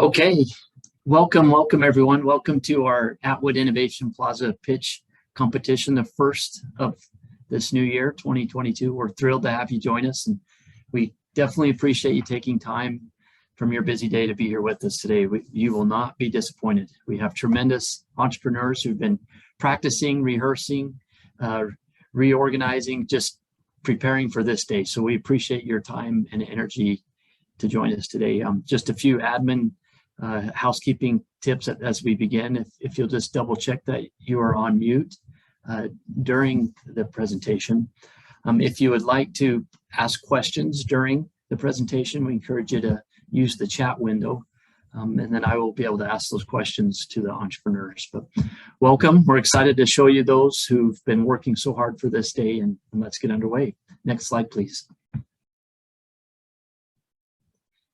Okay, welcome everyone. Welcome to our Atwood Innovation Plaza pitch competition, the first of this new year, 2022. We're thrilled to have you join us, and we definitely appreciate you taking time from your busy day to be here with us today. You will not be disappointed. We have tremendous entrepreneurs who've been practicing, rehearsing, reorganizing, just preparing for this day. So we appreciate your time and energy to join us today. Just a few admin housekeeping tips as we begin. If you'll just double check that you are on mute during the presentation. If you would like to ask questions during the presentation, we encourage you to use the chat window, and then I will be able to ask those questions to the entrepreneurs. But welcome. We're excited to show you those who've been working so hard for this day, and let's get underway. Next slide, please.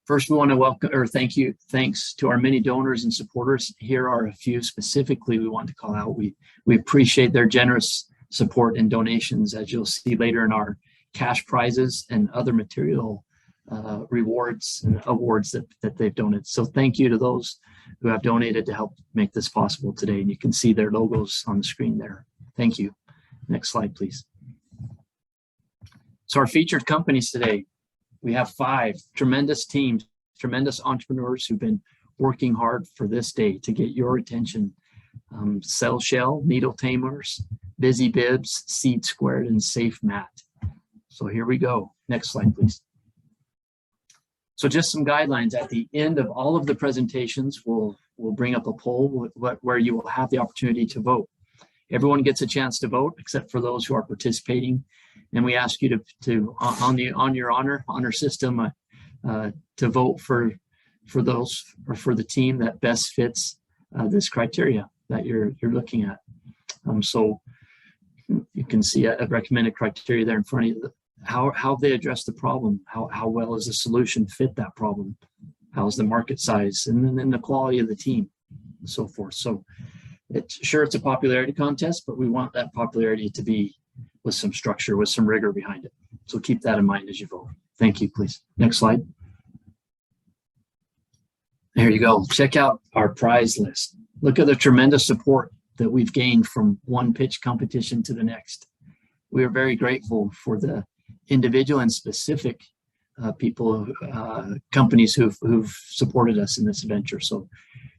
First, we want to welcome or thanks to our many donors and supporters. Here are a few specifically we want to call out. We appreciate their generous support and donations, as you'll see later in our cash prizes and other material rewards and awards that they've donated. So thank you to those who have donated to help make this possible today. And you can see their logos on the screen there. Thank you. Next slide, please. So our featured companies today. We have 5 tremendous teams, tremendous entrepreneurs who've been working hard for this day to get your attention. Cell Shell, Needle Tamers, Busy Bibs, Seed Squared, and Safe Mat. So here we go. Next slide, please. So just some guidelines. At the end of all of the presentations, we'll bring up a poll where you will have the opportunity to vote. Everyone gets a chance to vote except for those who are participating. And we ask you to on your honor system to vote for those or for the team that best fits this criteria that you're looking at. So you can see a recommended criteria there in front of you. How they address the problem, how well does the solution fit that problem, how's the market size, and then the quality of the team, and so forth. So it's a popularity contest, but we want that popularity to be with some structure, with some rigor behind it. So keep that in mind as you vote. Thank you, please. Next slide. There you go. Check out our prize list. Look at the tremendous support that we've gained from one pitch competition to the next. We are very grateful for the individual and specific people, companies who've supported us in this adventure. So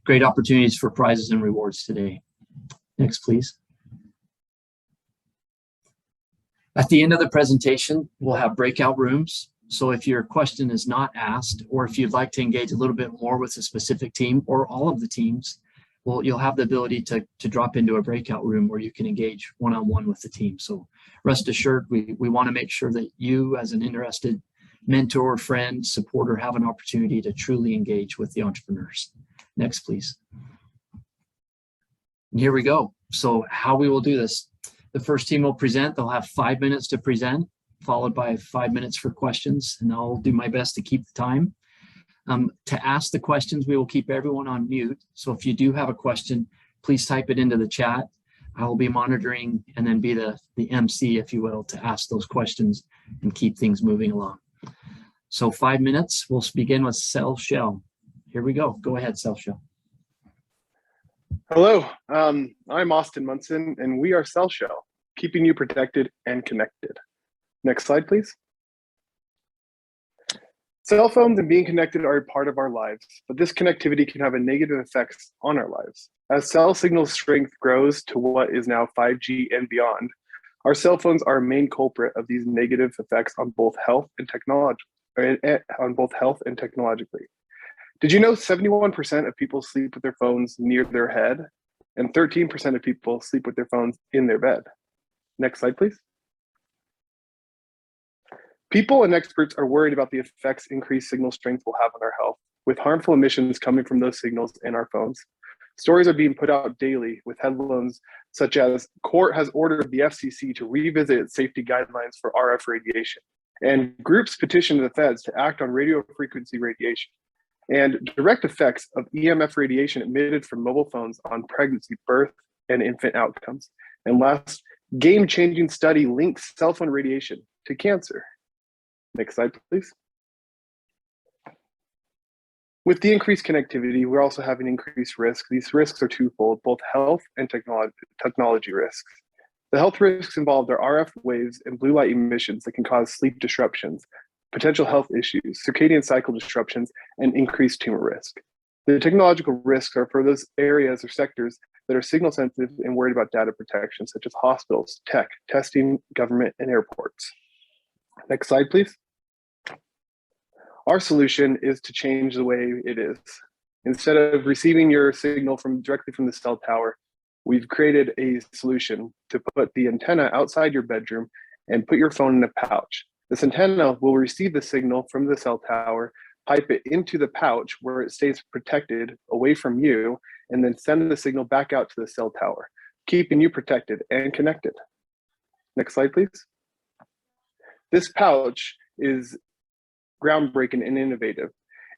great opportunities for prizes and rewards today. Next, please. At the end of the presentation, we'll have breakout rooms. So if your question is not asked, or if you'd like to engage a little bit more with a specific team or all of the teams, well, you'll have the ability to drop into a breakout room where you can engage one-on-one with the team. So rest assured, we want to make sure that you as an interested mentor, friend, supporter have an opportunity to truly engage with the entrepreneurs. Next, please. And here we go. So how we will do this. The first team will present. They'll have 5 minutes to present, followed by 5 minutes for questions, and I'll do my best to keep the time. To ask the questions, we will keep everyone on mute. So if you do have a question, please type it into the chat. I will be monitoring and then be the MC, if you will, to ask those questions and keep things moving along. So 5 minutes, we'll begin with Cell Shell. Here we go. Go ahead, Cell Shell. Hello, I'm Austin Munson, and we are Cell Shell, keeping you protected and connected. Next slide, please. Cell phones and being connected are a part of our lives, but this connectivity can have a negative effects on our lives. As cell signal strength grows to what is now 5G and beyond, our cell phones are a main culprit of these negative effects on both health and technology, technologically. Did you know 71% of people sleep with their phones near their head, and 13% of people sleep with their phones in their bed? Next slide, please. People and experts are worried about the effects increased signal strength will have on our health, with harmful emissions coming from those signals in our phones. Stories are being put out daily with headlines such as court has ordered the FCC to revisit its safety guidelines for RF radiation, and groups petitioned the feds to act on radio frequency radiation, and direct effects of EMF radiation emitted from mobile phones on pregnancy, birth, and infant outcomes. And last, game-changing study links cell phone radiation to cancer. Next slide, please. With the increased connectivity, we're also having increased risk. These risks are twofold, both health and technology risks. The health risks involve their RF waves and blue light emissions that can cause sleep disruptions, potential health issues, circadian cycle disruptions, and increased tumor risk. The technological risks are for those areas or sectors that are signal sensitive and worried about data protection, such as hospitals, tech, testing, government, and airports. Next slide, please. Our solution is to change the way it is. Instead of receiving your signal directly from the cell tower, we've created a solution to put the antenna outside your bedroom and put your phone in a pouch. This antenna will receive the signal from the cell tower, pipe it into the pouch where it stays protected away from you, and then send the signal back out to the cell tower, keeping you protected and connected. Next slide, please. This pouch is groundbreaking and innovative.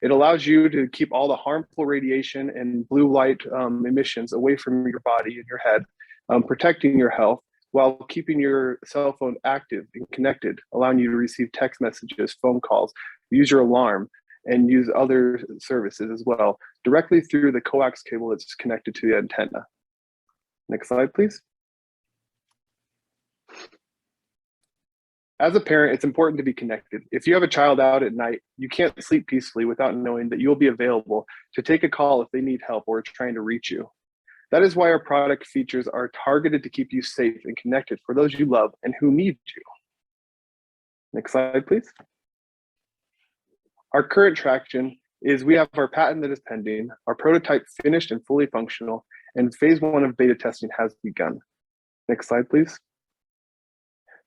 It allows you to keep all the harmful radiation and blue light emissions away from your body and your head, protecting your health while keeping your cell phone active and connected, allowing you to receive text messages, phone calls, use your alarm, and use other services as well, directly through the coax cable that's connected to the antenna. Next slide, please. As a parent, it's important to be connected. If you have a child out at night, you can't sleep peacefully without knowing that you'll be available to take a call if they need help or are trying to reach you. That is why our product features are targeted to keep you safe and connected for those you love and who need you. Next slide, please. Our current traction is we have our patent that is pending, our prototype finished and fully functional, and phase 1 of beta testing has begun. Next slide, please.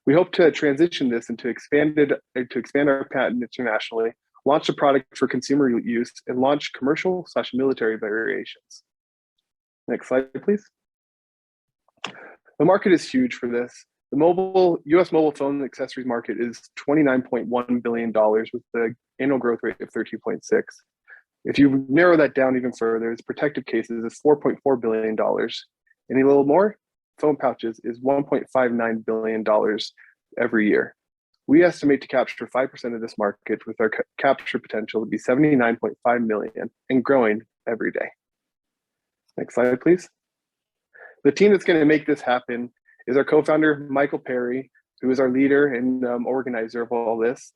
We hope to transition this into expand our patent internationally, launch the product for consumer use, and launch commercial/military variations. Next slide, please. The market is huge for this. The US mobile phone accessories market is $29.1 billion with the annual growth rate of 13.6. If you narrow that down even further, its protective cases is $4.4 billion. Any little more? Phone pouches is $1.59 billion every year. We estimate to capture 5% of this market with our capture potential to be 79.5 million and growing every day. Next slide, please. The team that's going to make this happen is our co-founder, Michael Perry, who is our leader and organizer of all this.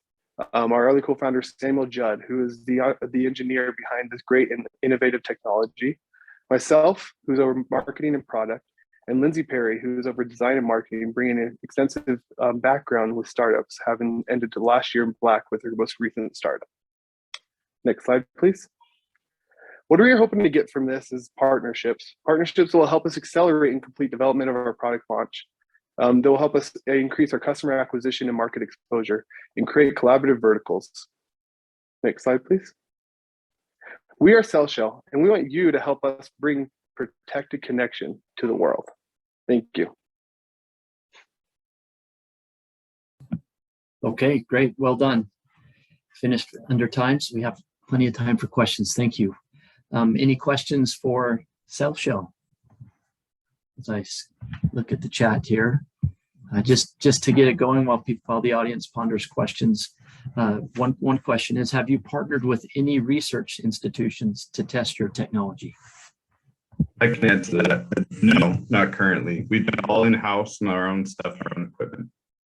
Our other co-founder, Samuel Judd, who is the engineer behind this great and innovative technology. Myself, who's over marketing and product, and Lindsay Perry, who is over design and marketing, bringing an extensive background with startups, having ended the last year in black with her most recent startup. Next slide, please. What we are hoping to get from this is partnerships. Partnerships will help us accelerate and complete development of our product launch. They will help us increase our customer acquisition and market exposure and create collaborative verticals. Next slide, please. We are CellShell, and we want you to help us bring protected connection to the world. Thank you. Okay, great. Well done. Finished under time, so we have plenty of time for questions. Thank you. Any questions for CellShell? As I look at the chat here, just to get it going while the audience ponders questions. One question is, have you partnered with any research institutions to test your technology? I can answer that. No, not currently. We've done all in-house and our own stuff, our own equipment.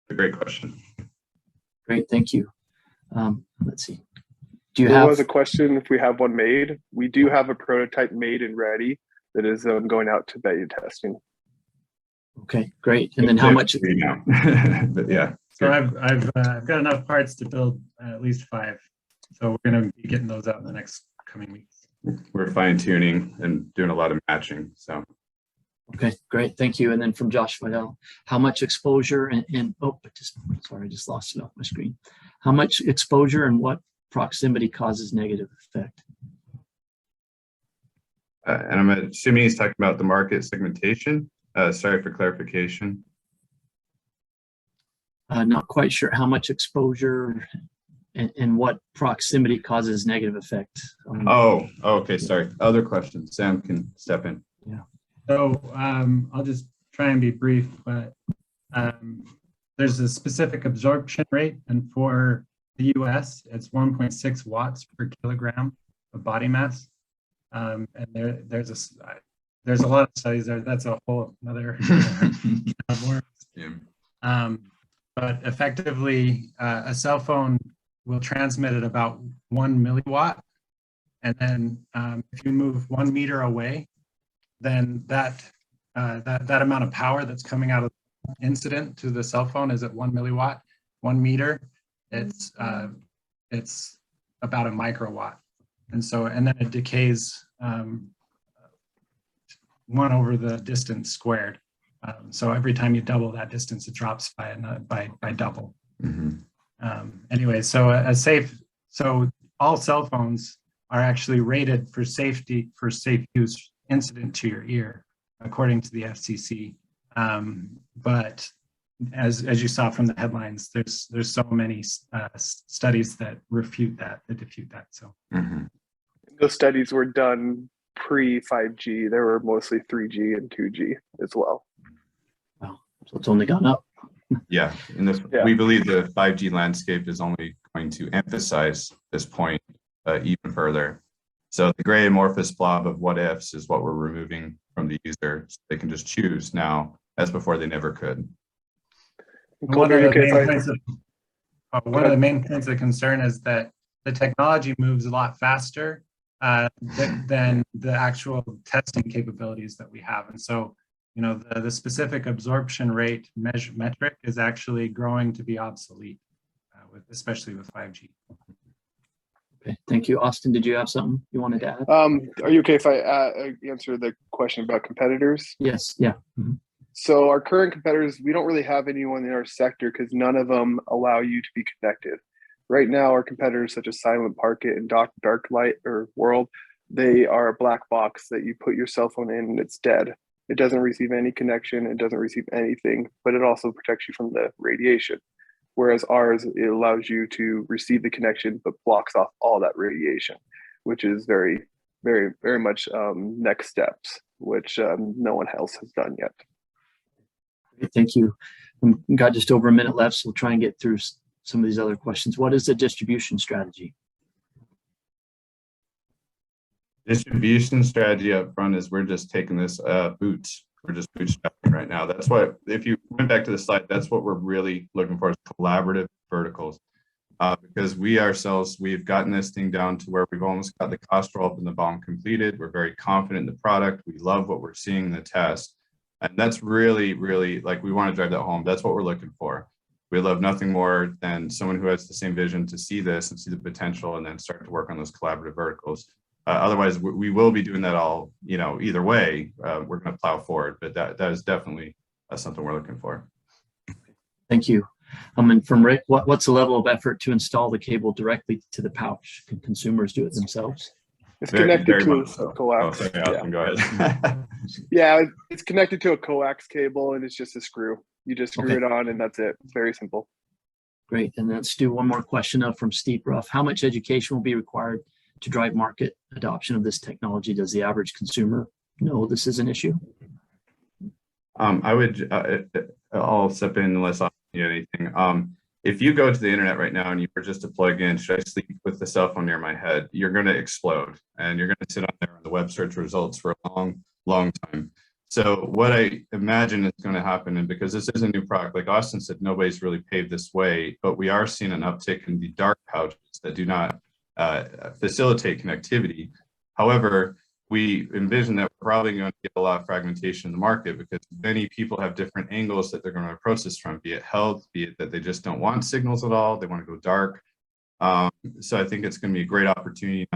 A great question. Great, thank you. Let's see. There was a question if we have one made. We do have a prototype made and ready that is going out to beta testing. Okay, great. And then how much? Now. But yeah. So I've got enough parts to build at least 5. So we're going to be getting those out in the next coming weeks. We're fine tuning and doing a lot of matching. So. Okay, great. Thank you. And then from Josh Fidel, how much exposure sorry, I just lost it off my screen. How much exposure and what proximity causes negative effect? And I'm assuming he's talking about the market segmentation. Sorry for clarification. Not quite sure how much exposure and what proximity causes negative effect. Okay. Sorry. Other questions. Sam can step in. Yeah. So I'll just try and be brief, but there's a specific absorption rate, and for the US, it's 1.6 watts per kilogram body mass. And there's a lot of studies there. That's a whole another Yeah. But effectively, a cell phone will transmit at about 1 milliwatt. And then if you move 1 meter away, then that amount of power that's coming out of the incident to the cell phone is at 1 milliwatt. 1 meter, it's about a microwatt. And then it decays 1 over the distance squared. So every time you double that distance, it drops by double. Anyway, so all cell phones are actually rated for safe use incident to your ear, according to the FCC. But as you saw from the headlines, there's so many studies that defute that. So Those studies were done pre 5G. They were mostly 3G and 2G as well. Wow. So it's only gone up. Yeah, we believe the 5G landscape is only going to emphasize this point even further. So the gray amorphous blob of what ifs is what we're removing from the user. So they can just choose now, as before they never could. One of the main points of concern is that the technology moves a lot faster than the actual testing capabilities that we have. And so, the specific absorption rate metric is actually growing to be obsolete, especially with 5G. Okay, thank you. Austin, did you have something you wanted to add? Are you okay if I answer the question about competitors? Yes, yeah. Mm-hmm. So our current competitors, we don't really have anyone in our sector because none of them allow you to be connected. Right now, our competitors such as Silent Parket and Dark Light or World, they are a black box that you put your cell phone in and it's dead. It doesn't receive any connection. It doesn't receive anything, but it also protects you from the radiation. Whereas ours, it allows you to receive the connection, but blocks off all that radiation, which is very, very, very much next steps, which no one else has done yet. Okay, thank you. We've got just over a minute left, so we'll try and get through some of these other questions. What is the distribution strategy? Distribution strategy up front is we're just taking this boots. We're just bootstrapping right now. That's what, if you went back to the slide, that's what we're really looking for is collaborative verticals. Because we ourselves, we've gotten this thing down to where we've almost got the cost roll up and the BOM completed. We're very confident in the product. We love what we're seeing in the test. And that's really, really like, we want to drive that home. That's what we're looking for. We love nothing more than someone who has the same vision to see this and see the potential and then start to work on those collaborative verticals. Otherwise, we will be doing that all, either way, we're going to plow forward, but that is definitely something we're looking for. Thank you. And from Rick, what's the level of effort to install the cable directly to the pouch? Can consumers do it themselves? It's connected to a coax. Oh, sorry, Austin, go ahead. Yeah, it's connected to a coax cable and it's just a screw. You just screw it on and that's it. It's very simple. Great. And let's do one more question up from Steve Ruff. How much education will be required to drive market adoption of this technology? Does the average consumer know this is an issue? I would, I'll step in unless I need anything. If you go to the internet right now and you were just to plug in, should I sleep with the cell phone near my head? You're going to explode and you're going to sit on there on the web search results for a long, long time. So what I imagine is going to happen, and because this is a new product, like Austin said, nobody's really paved this way, but we are seeing an uptick in the dark pouches that do not facilitate connectivity. However, we envision that we're probably going to get a lot of fragmentation in the market because many people have different angles that they're going to approach this from, be it health, be it that they just don't want signals at all, they want to go dark. So I think it's going to be a great opportunity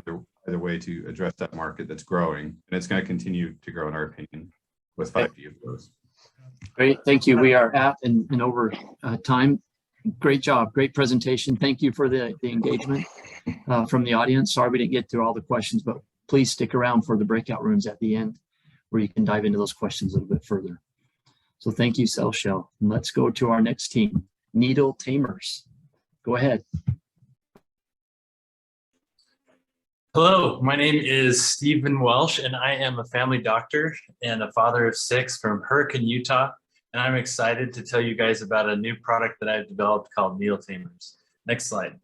either way to address that market that's growing, and it's going to continue to grow in our opinion with 5G of course. Great, thank you. We are at and over time. Great job, great presentation. Thank you for the engagement from the audience. Sorry we didn't get through all the questions, but please stick around for the breakout rooms at the end where you can dive into those questions a little bit further. So thank you, CellShell. And let's go to our next team, Needle Tamers. Go ahead. Hello, my name is Stephen Welsh, and I am a family doctor and a father of 6 from Hurricane, Utah. And I'm excited to tell you guys about a new product that I've developed called Needle Tamers. Next slide.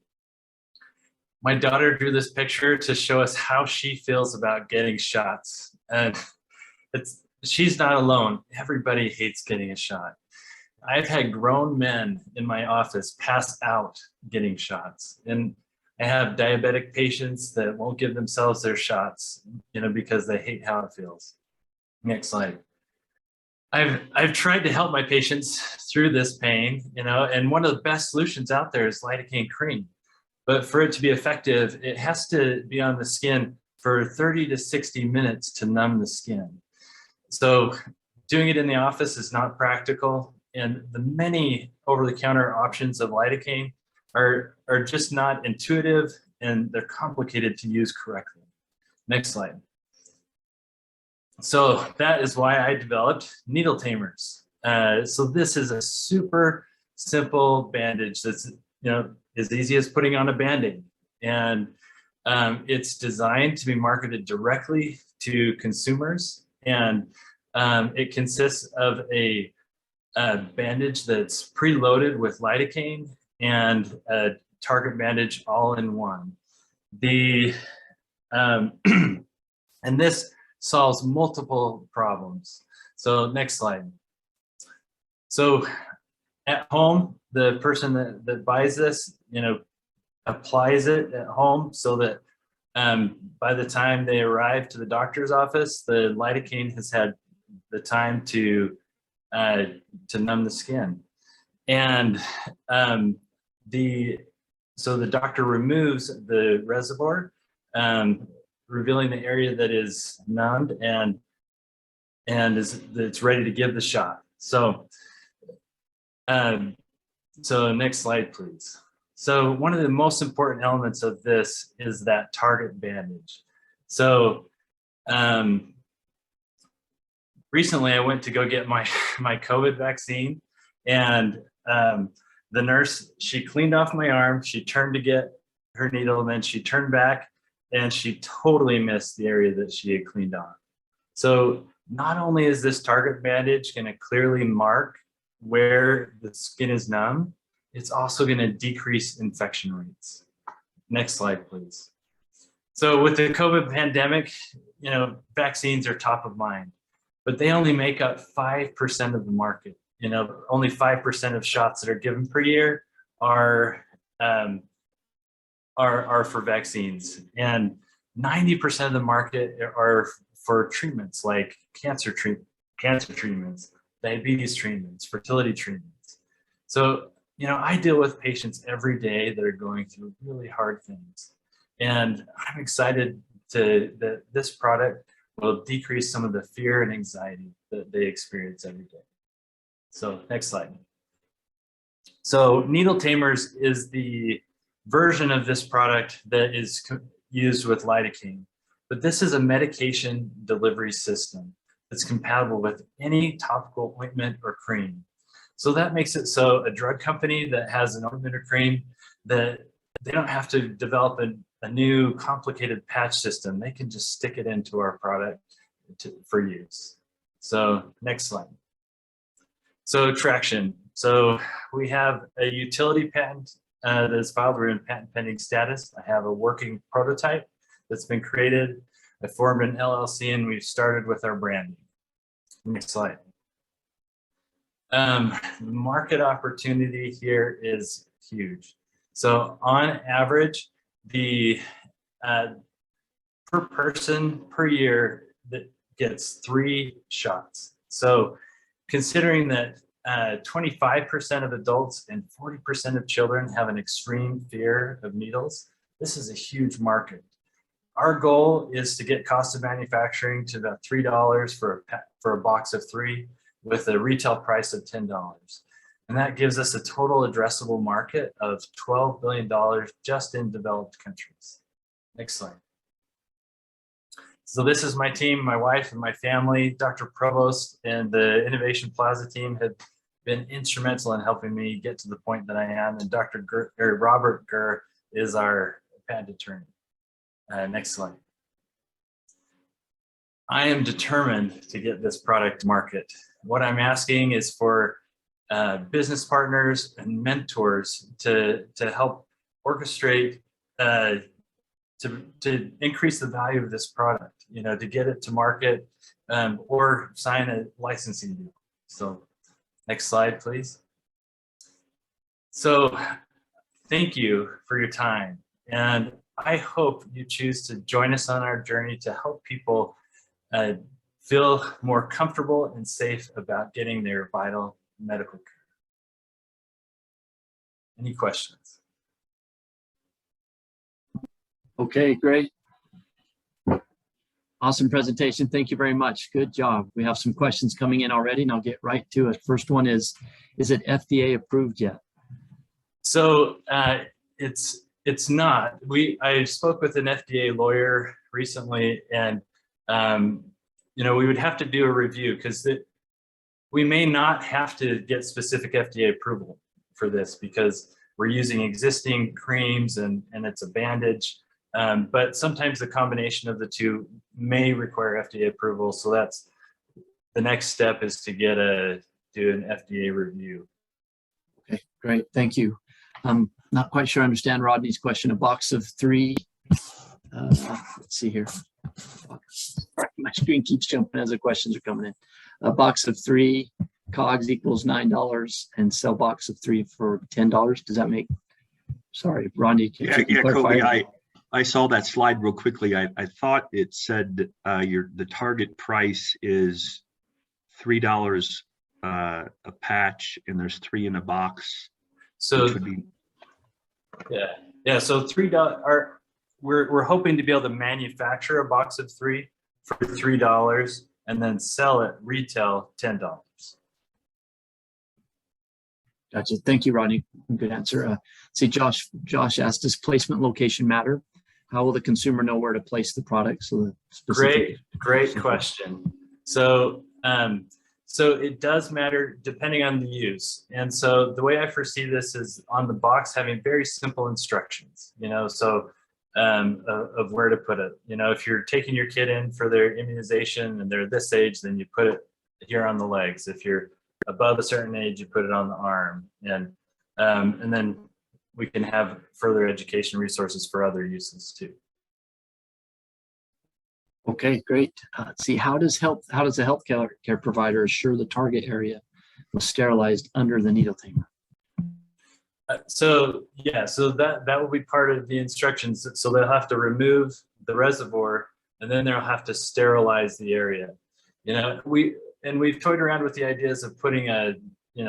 my daughter drew this picture to show us how she feels about getting shots. And she's not alone. Everybody hates getting a shot. I've had grown men in my office pass out getting shots. And I have diabetic patients that won't give themselves their shots, because they hate how it feels. Next slide. I've tried to help my patients through this pain, and one of the best solutions out there is lidocaine cream. But for it to be effective, it has to be on the skin for 30 to 60 minutes to numb the skin. So doing it in the office is not practical. And the many over-the-counter options of lidocaine are just not intuitive, and they're complicated to use correctly. Next slide. So that is why I developed needle tamers. So this is a super simple bandage that's as easy as putting on a Band-Aid, and it's designed to be marketed directly to consumers, and it consists of a bandage that's preloaded with lidocaine and a target bandage all in one. And this solves multiple problems. So next slide. So at home, the person that buys this, applies it at home so that by the time they arrive to the doctor's office, the lidocaine has had the time to numb the skin. And so the doctor removes the reservoir, revealing the area that is numbed and it's ready to give the shot. So next slide, please. So one of the most important elements of this is that target bandage. So recently I went to go get my COVID vaccine, and the nurse, she cleaned off my arm, she turned to get her needle, and then she turned back and she totally missed the area that she had cleaned off. So not only is this target bandage going to clearly mark where the skin is numb, it's also going to decrease infection rates. Next slide, please. So with the COVID pandemic, vaccines are top of mind, but they only make up 5% of the market. Only 5% of shots that are given per year are for vaccines, and 90% of the market are for treatments like cancer treatments, diabetes treatments, fertility treatments. So, I deal with patients every day that are going through really hard things, and I'm excited that this product will decrease some of the fear and anxiety that they experience every day. So next slide. So Needle Tamers is the version of this product that is used with lidocaine, but this is a medication delivery system that's compatible with any topical ointment or cream. So that makes it so a drug company that has an ointment or cream, that they don't have to develop a new complicated patch system. They can just stick it into our product for use. So next slide. So traction. So we have a utility patent that is filed. We're in patent pending status. I have a working prototype that's been created. I formed an LLC and we've started with our branding. Next slide. The market opportunity here is huge. So on average, the per person per year that gets 3 shots. So considering that 25% of adults and 40% of children have an extreme fear of needles, this is a huge market. Our goal is to get cost of manufacturing to about $3 for a box of 3 with a retail price of $10. And that gives us a total addressable market of $12 billion just in developed countries. Next slide. So this is my team, my wife and my family. Dr. Provost and the Innovation Plaza team have been instrumental in helping me get to the point that I am. And Robert Gurr is our patent attorney. Next slide. I am determined to get this product to market. What I'm asking is for business partners and mentors to help orchestrate to increase the value of this product, to get it to market, or sign a licensing deal. So next slide, please. So thank you for your time. And I hope you choose to join us on our journey to help people feel more comfortable and safe about getting their vital medical care. Any questions? Okay, great. Awesome presentation. Thank you very much. Good job. We have some questions coming in already, and I'll get right to it. First one is it FDA approved yet? So it's not. I spoke with an FDA lawyer recently, and we would have to do a review because we may not have to get specific FDA approval for this because we're using existing creams and it's a bandage. But sometimes the combination of the two may require FDA approval. So that's the next step, is to do an FDA review. Okay, great. Thank you. Not quite sure I understand Rodney's question. A box of 3, let's see here. Sorry, my screen keeps jumping as the questions are coming in. A box of 3 COGS equals $9 and sell box of 3 for $10. Does that make, sorry, Rodney, can you clarify? Kobe, I saw that slide real quickly. I thought it said the target price is $3 a patch, and there's 3 in a box. So which would be... yeah. So $3. We're hoping to be able to manufacture a box of 3 for $3 and then sell it retail $10. Gotcha. Thank you, Rodney. Good answer. See, Josh asked, does placement location matter? How will the consumer know where to place the product? So Great question. So it does matter depending on the use. And so the way I foresee this is on the box having very simple instructions, of where to put it. If you're taking your kid in for their immunization and they're this age, then you put it here on the legs. If you're above a certain age, you put it on the arm. And then we can have further education resources for other uses too. Okay, great. See, how does a healthcare provider assure the target area was sterilized under the needle tamer? So that will be part of the instructions. So they'll have to remove the reservoir, and then they'll have to sterilize the area. We've toyed around with the ideas of putting a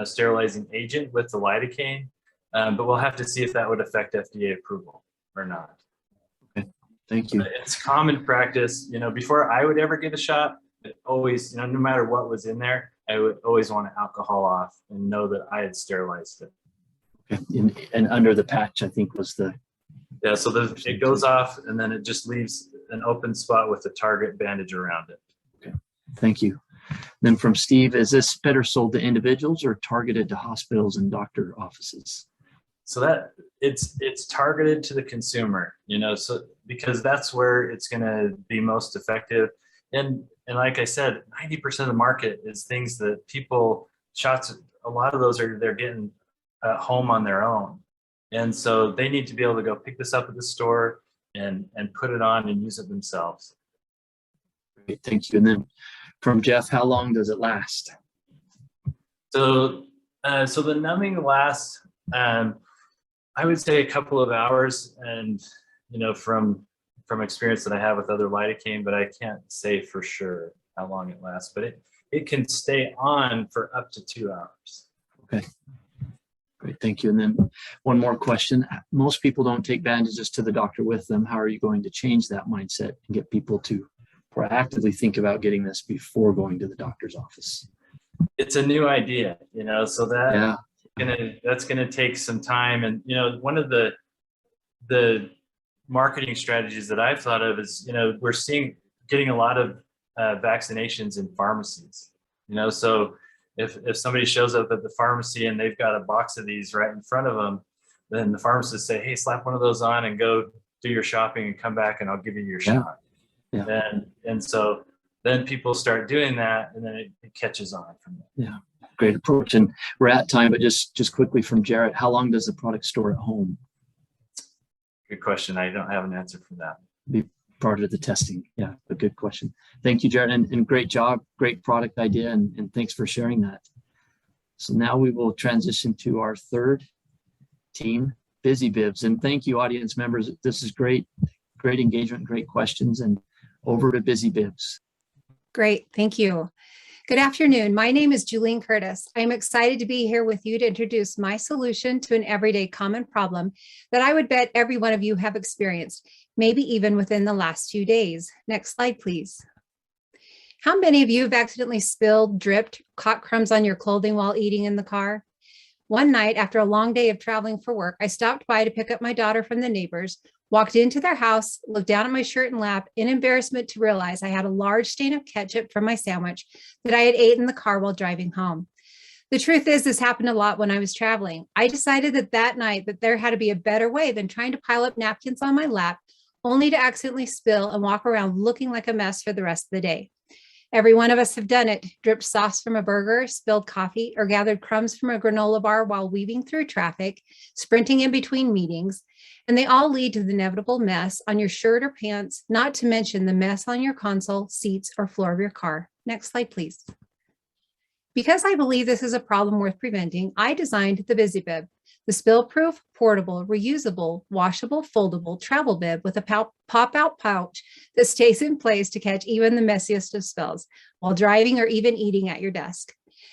sterilizing agent with the lidocaine, but we'll have to see if that would affect FDA approval or not. Okay, thank you. It's common practice, before I would ever give a shot, always, no matter what was in there, I would always want to alcohol off and know that I had sterilized it. Okay. And under the patch, I think was the... Yeah, so it goes off and then it just leaves an open spot with a target bandage around it. Okay, thank you. Then from Steve, is this better sold to individuals or targeted to hospitals and doctor offices? So that it's targeted to the consumer, so because that's where it's going to be most effective. And like I said, 90% of the market is things that shots, a lot of those they're getting at home on their own. And so they need to be able to go pick this up at the store and put it on and use it themselves. Great, thank you. And then from Jeff, how long does it last? So the numbing lasts, I would say a couple of hours, and from experience that I have with other lidocaine, but I can't say for sure how long it lasts, but it can stay on for up to 2 hours. Okay, great, thank you. And then one more question. Most people don't take bandages to the doctor with them. How are you going to change that mindset and get people to proactively think about getting this before going to the doctor's office? It's a new idea, so that yeah. That's gonna take some time. And one of the marketing strategies that I've thought of is, we're getting a lot of vaccinations in pharmacies. So if somebody shows up at the pharmacy and they've got a box of these right in front of them, then the pharmacist say, hey, slap one of those on and go do your shopping and come back and I'll give you your shot. Yeah. And so then people start doing that, and then it catches on from there. Yeah. Great approach. And we're at time, but just quickly from Jarrett, how long does the product store at home? Good question. I don't have an answer for that. Part of the testing. Yeah, a good question. Thank you, Jared, and great job, great product idea, and thanks for sharing that. So now we will transition to our third team, Busy Bibs. And thank you, audience members. This is great engagement, great questions, and over to Busy Bibs. Great, thank you. Good afternoon. My name is Julene Curtis. I am excited to be here with you to introduce my solution to an everyday common problem that I would bet every one of you have experienced, maybe even within the last few days. Next slide, please. How many of you have accidentally spilled, dripped, caught crumbs on your clothing while eating in the car? One night, after a long day of traveling for work, I stopped by to pick up my daughter from the neighbors, walked into their house, looked down at my shirt and lap in embarrassment to realize I had a large stain of ketchup from my sandwich that I had ate in the car while driving home. The truth is, this happened a lot when I was traveling. I decided that night that there had to be a better way than trying to pile up napkins on my lap, only to accidentally spill and walk around looking like a mess for the rest of the day. Every one of us have done it, dripped sauce from a burger, spilled coffee, or gathered crumbs from a granola bar while weaving through traffic, sprinting in between meetings, and they all lead to the inevitable mess on your shirt or pants, not to mention the mess on your console, seats, or floor of your car. Next slide, please. Because I believe this is a problem worth preventing, I designed the Busy Bib, the spill-proof, portable, reusable, washable, foldable travel bib with a pop-out pouch that stays in place to catch even the messiest of spills while driving or even eating at your desk.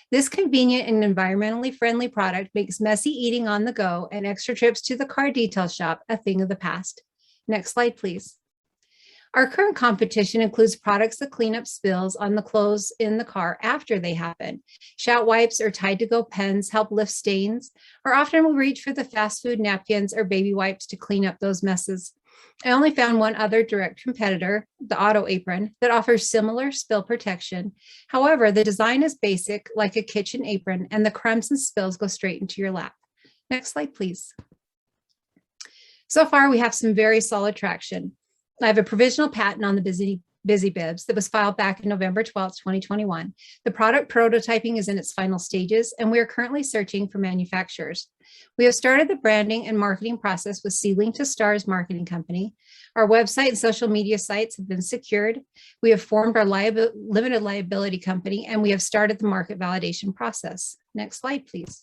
This convenient and environmentally friendly product makes messy eating on the go and extra trips to the car detail shop a thing of the past. Next slide, please. Our current competition includes products that clean up spills on the clothes in the car after they happen. Shout wipes or Tide-to-Go pens help lift stains, or often we'll reach for the fast food napkins or baby wipes to clean up those messes. I only found one other direct competitor, the Auto Apron, that offers similar spill protection. However, the design is basic, like a kitchen apron, and the crumbs and spills go straight into your lap. Next slide, please. So far, we have some very solid traction. I have a provisional patent on the Busy Bibs that was filed back in November 12th, 2021. The product prototyping is in its final stages, and we are currently searching for manufacturers. We have started the branding and marketing process with Sealing to Stars Marketing Company. Our website and social media sites have been secured. We have formed our limited liability company, and we have started the market validation process. Next slide, please.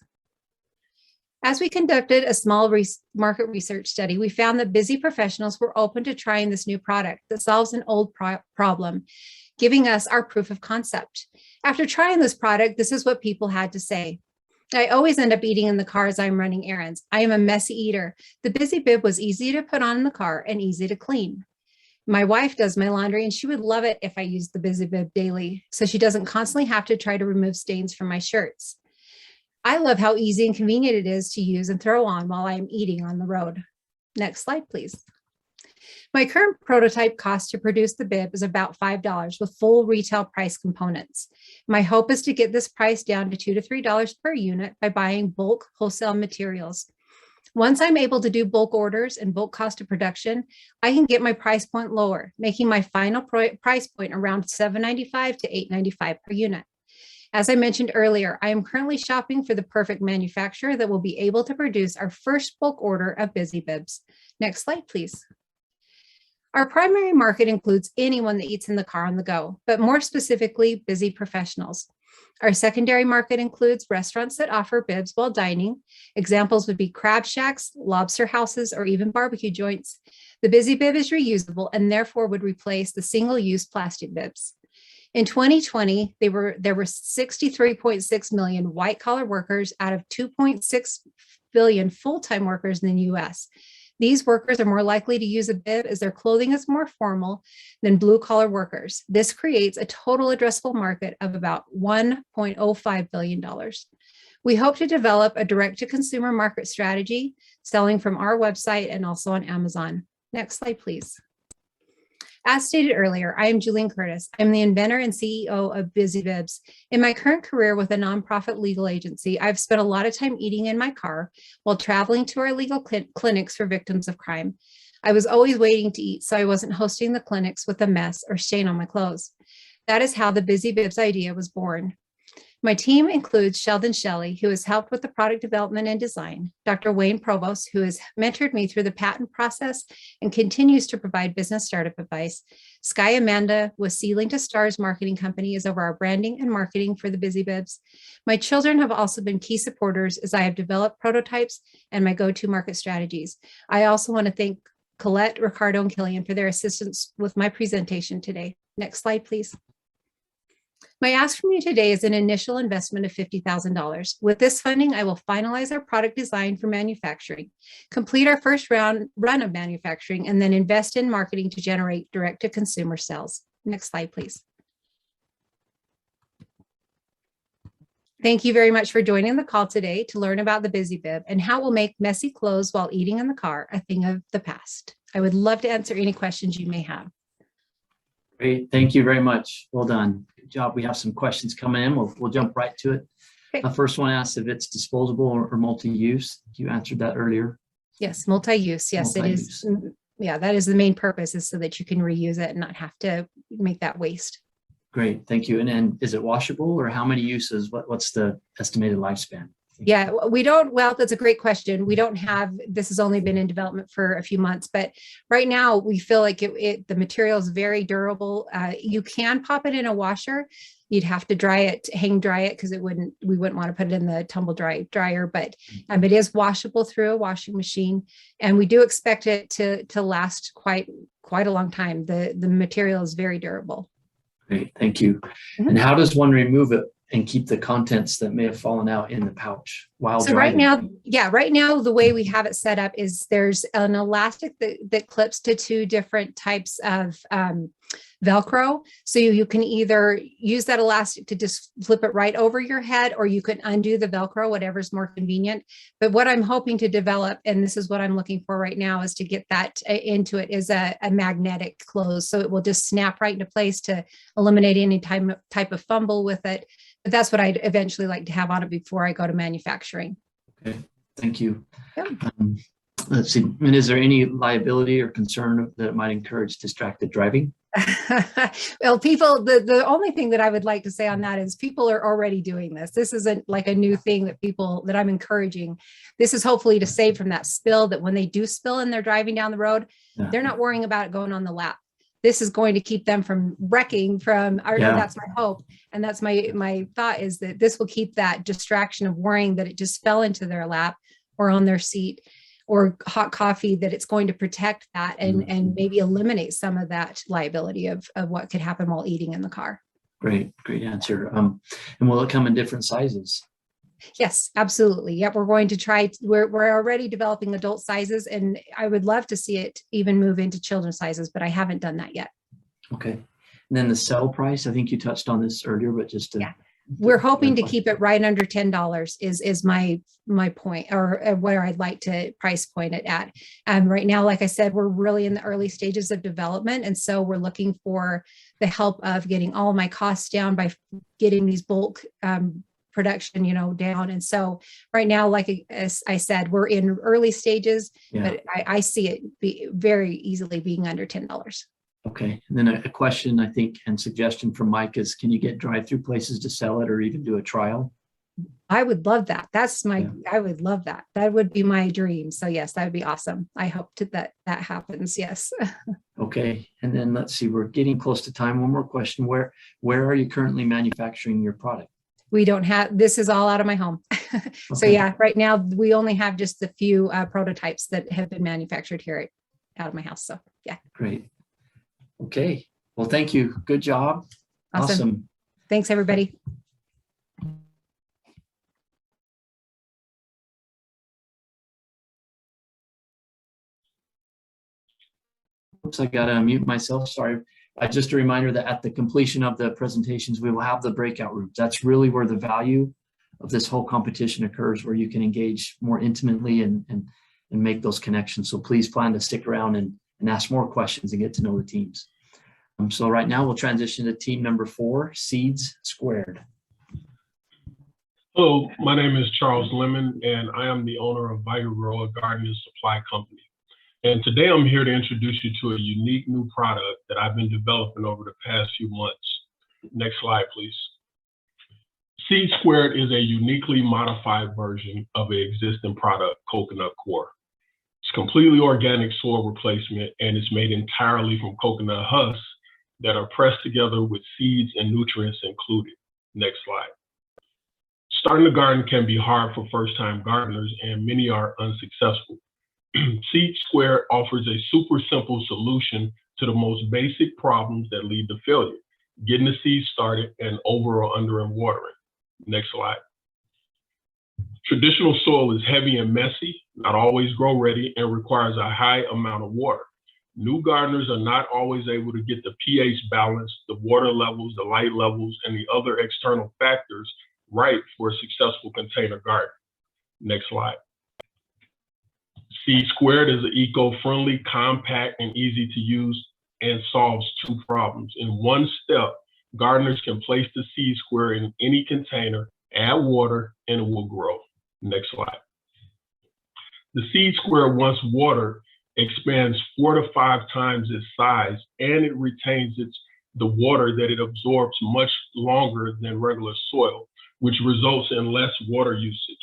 As we conducted a small market research study, we found that busy professionals were open to trying this new product that solves an old problem, giving us our proof of concept. After trying this product, this is what people had to say. I always end up eating in the car as I'm running errands. I am a messy eater. The Busy Bib was easy to put on in the car and easy to clean. My wife does my laundry and she would love it if I used the Busy Bib daily, so she doesn't constantly have to try to remove stains from my shirts. I love how easy and convenient it is to use and throw on while I'm eating on the road. Next slide, please. My current prototype cost to produce the bib is about $5 with full retail price components. My hope is to get this price down to $2 to $3 per unit by buying bulk wholesale materials. Once I'm able to do bulk orders and bulk cost of production, I can get my price point lower, making my final price point around $7.95 to $8.95 per unit. As I mentioned earlier, I am currently shopping for the perfect manufacturer that will be able to produce our first bulk order of Busy Bibs. Next slide, please. Our primary market includes anyone that eats in the car on the go, but more specifically, busy professionals. Our secondary market includes restaurants that offer bibs while dining. Examples would be crab shacks, lobster houses, or even barbecue joints. The Busy Bib is reusable and therefore would replace the single-use plastic bibs. In 2020, there were 63.6 million white-collar workers out of 2.6 billion full-time workers in the US. These workers are more likely to use a bib as their clothing is more formal than blue-collar workers. This creates a total addressable market of about $1.05 billion. We hope to develop a direct-to-consumer market strategy, selling from our website and also on Amazon. Next slide, please. As stated earlier, I am Julene Curtis. I'm the inventor and CEO of Busy Bibs. In my current career with a nonprofit legal agency, I've spent a lot of time eating in my car while traveling to our legal clinics for victims of crime. I was always waiting to eat, so I wasn't hosting the clinics with a mess or stain on my clothes. That is how the Busy Bibs idea was born. My team includes Sheldon Shelley, who has helped with the product development and design, Dr. Wayne Provost, who has mentored me through the patent process and continues to provide business startup advice. Sky Amanda with Ceiling to Stars Marketing Company is over our branding and marketing for the Busy Bibs. My children have also been key supporters as I have developed prototypes and my go-to market strategies. I also want to thank Colette, Ricardo, and Killian for their assistance with my presentation today. Next slide, please. My ask from you today is an initial investment of $50,000. With this funding, I will finalize our product design for manufacturing, complete our first run of manufacturing, and then invest in marketing to generate direct-to-consumer sales. Next slide, please. Thank you very much for joining the call today to learn about the Busy Bib and how it will make messy clothes while eating in the car a thing of the past. I would love to answer any questions you may have. Great. Thank you very much. Well done. Good job. We have some questions coming in. We'll jump right to it. Okay. The first one asks if it's disposable or multi-use. You answered that earlier. Yes, multi-use. Yes, it is. Yeah, that is the main purpose, is so that you can reuse it and not have to make that waste. Great. Thank you. And then is it washable, or how many uses? What's the estimated lifespan? Yeah, we don't, well, that's a great question. We don't have, this has only been in development for a few months, but right now we feel like the material is very durable. You can pop it in a washer. You'd have to hang dry it, because we wouldn't want to put it in the tumble dryer, but it is washable through a washing machine. And we do expect it to last quite a long time. The material is very durable. Great. Thank you. Mhm. And how does one remove it and keep the contents that may have fallen out in the pouch while So driving? right now, the way we have it set up is there's an elastic that clips to two different types of Velcro. So you can either use that elastic to just flip it right over your head, or you can undo the Velcro, whatever's more convenient. But what I'm hoping to develop, and this is what I'm looking for right now, is to get that into it, is a magnetic close. So it will just snap right into place to eliminate any type of fumble with it. But that's what I'd eventually like to have on it before I go to manufacturing. Okay. Thank you. Yeah. Let's see. And is there any liability or concern that it might encourage distracted driving? Well, people, the only thing that I would like to say on that is people are already doing this. This isn't like a new thing that I'm encouraging. This is hopefully to save from that spill, that when they do spill and they're driving down the road, Yeah. they're not worrying about it going on the lap. This is going to keep them from wrecking that's my hope. And that's my thought, is that this will keep that distraction of worrying that it just fell into their lap or on their seat, or hot coffee, that it's going to protect that and maybe eliminate some of that liability of what could happen while eating in the car. Great answer. And will it come in different sizes? Yes, absolutely. Yep, we're going to try. We're already developing adult sizes, and I would love to see it even move into children's sizes, but I haven't done that yet. Okay. And then the sell price, I think you touched on this earlier, but just to, Yeah. We're hoping to keep it right under $10 is my point, or where I'd like to price point it at. Right now, like I said, we're really in the early stages of development. And so we're looking for the help of getting all my costs down by getting these bulk production, down. And so right now, like as I said, we're in early stages, but I see it very easily being under $10. Okay. And then a question, I think, and suggestion from Mike is, can you get drive-through places to sell it, or even do a trial? I would love that. I would love that. That would be my dream. So yes, that would be awesome. I hope that happens. Yes. Okay. And then let's see, we're getting close to time. One more question. Where are you currently manufacturing your product? We don't have, this is all out of my home. So Okay. yeah, right now we only have just a few prototypes that have been manufactured here out of my house. So yeah. Great. Okay. Well, thank you. Good job. Awesome. Thanks, everybody. Oops, I got to unmute myself. Sorry. Just a reminder that at the completion of the presentations, we will have the breakout rooms. That's really where the value of this whole competition occurs, where you can engage more intimately and make those connections. So please plan to stick around and ask more questions and get to know the teams. So right now we'll transition to team number 4, Seeds Squared. Hello, my name is Charles Lemon, and I am the owner of Vital Grow, a gardening supply company. And today I'm here to introduce you to a unique new product that I've been developing over the past few months. Next slide, please. Seed Squared is a uniquely modified version of an existing product, coconut coir. It's completely organic soil replacement, and it's made entirely from coconut husks that are pressed together with seeds and nutrients included. Next slide. Starting a garden can be hard for first-time gardeners, and many are unsuccessful. Seed Squared offers a super simple solution to the most basic problems that lead to failure: getting the seeds started and over or under and watering. Next slide. Traditional soil is heavy and messy, not always grow ready, and requires a high amount of water. New gardeners are not always able to get the pH balance, the water levels, the light levels, and the other external factors right for a successful container garden. Next slide. Seed Squared is an eco-friendly, compact, and easy to use, and solves two problems. In one step, gardeners can place the Seed Squared in any container, add water, and it will grow. Next slide. The Seed Squared, once watered, expands 4 to 5 times its size, and it retains the water that it absorbs much longer than regular soil, which results in less water usage.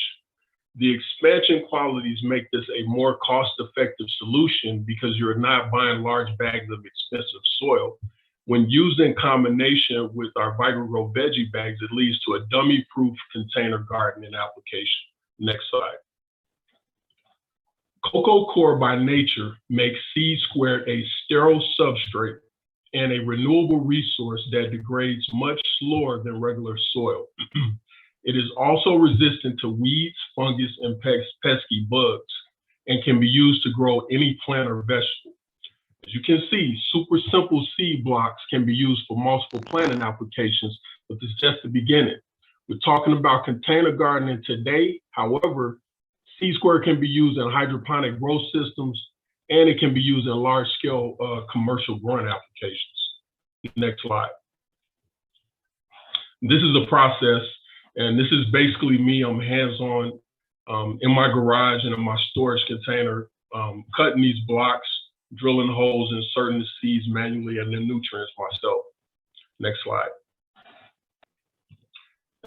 The expansion qualities make this a more cost-effective solution because you're not buying large bags of expensive soil. When used in combination with our VigroGrow veggie bags, it leads to a dummy-proof container gardening application. Next slide. Coco Coir by nature makes Seed Squared a sterile substrate and a renewable resource that degrades much slower than regular soil. It is also resistant to weeds, fungus, and pesky bugs, and can be used to grow any plant or vegetable. As you can see, super simple seed blocks can be used for multiple planting applications, but this is just the beginning. We're talking about container gardening today. However, Seed Squared can be used in hydroponic grow systems, and it can be used in large-scale commercial growing applications. Next slide. This is the process, and this is basically me. I'm hands-on in my garage and in my storage container, cutting these blocks, drilling holes, inserting the seeds manually, and the nutrients myself. Next slide.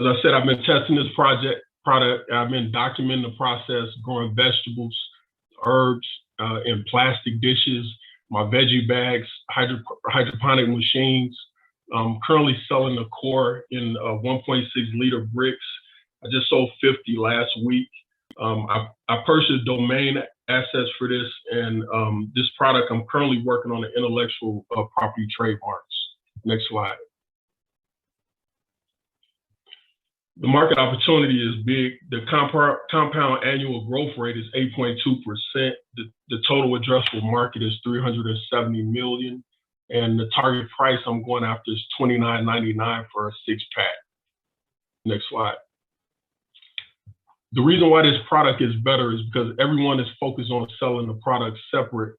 As I said, I've been testing this product. I've been documenting the process, growing vegetables, herbs in plastic dishes, my veggie bags, hydroponic machines. I'm currently selling the core in 1.6 liter bricks. I just sold 50 last week. I purchased domain assets for this, and this product, I'm currently working on the intellectual property trademarks. Next slide. The market opportunity is big. The compound annual growth rate is 8.2%. The total addressable market is 370 million. And the target price I'm going after is $29.99 for a 6-pack. Next slide. The reason why this product is better is because everyone is focused on selling the product separate.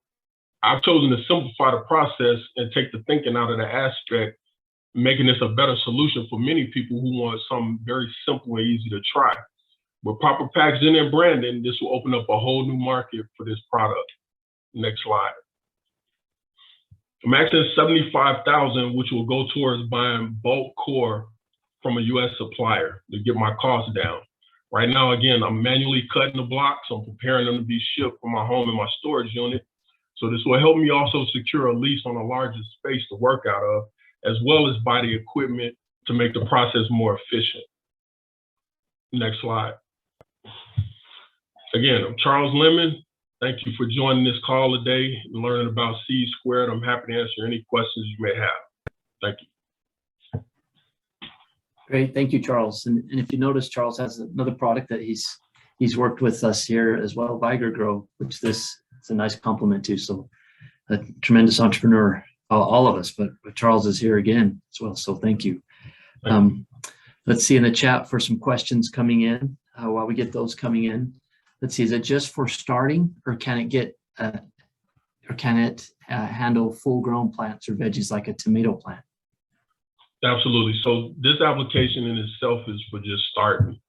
I've chosen to simplify the process and take the thinking out of the aspect, making this a better solution for many people who want something very simple and easy to try. With proper packaging and branding, this will open up a whole new market for this product. Next slide. I'm asking $75,000, which will go towards buying bulk core from a U.S. supplier to get my costs down. Right now, again, I'm manually cutting the blocks. I'm preparing them to be shipped from my home and my storage unit. So this will help me also secure a lease on a larger space to work out of, as well as buy the equipment to make the process more efficient. Next slide. Again, I'm Charles Lemon. Thank you for joining this call today and learning about Seed Squared. I'm happy to answer any questions you may have. Thank you. Great, thank you, Charles. And if you notice, Charles has another product that he's worked with us here as well, VigroGrow, which this is a nice compliment to. So a tremendous entrepreneur, all of us, but Charles is here again as well. So thank you. Let's see in the chat for some questions coming in. While we get those coming in, let's see, is it just for starting, or can it get, handle full-grown plants or veggies like a tomato plant? Absolutely. So this application in itself is for just starting,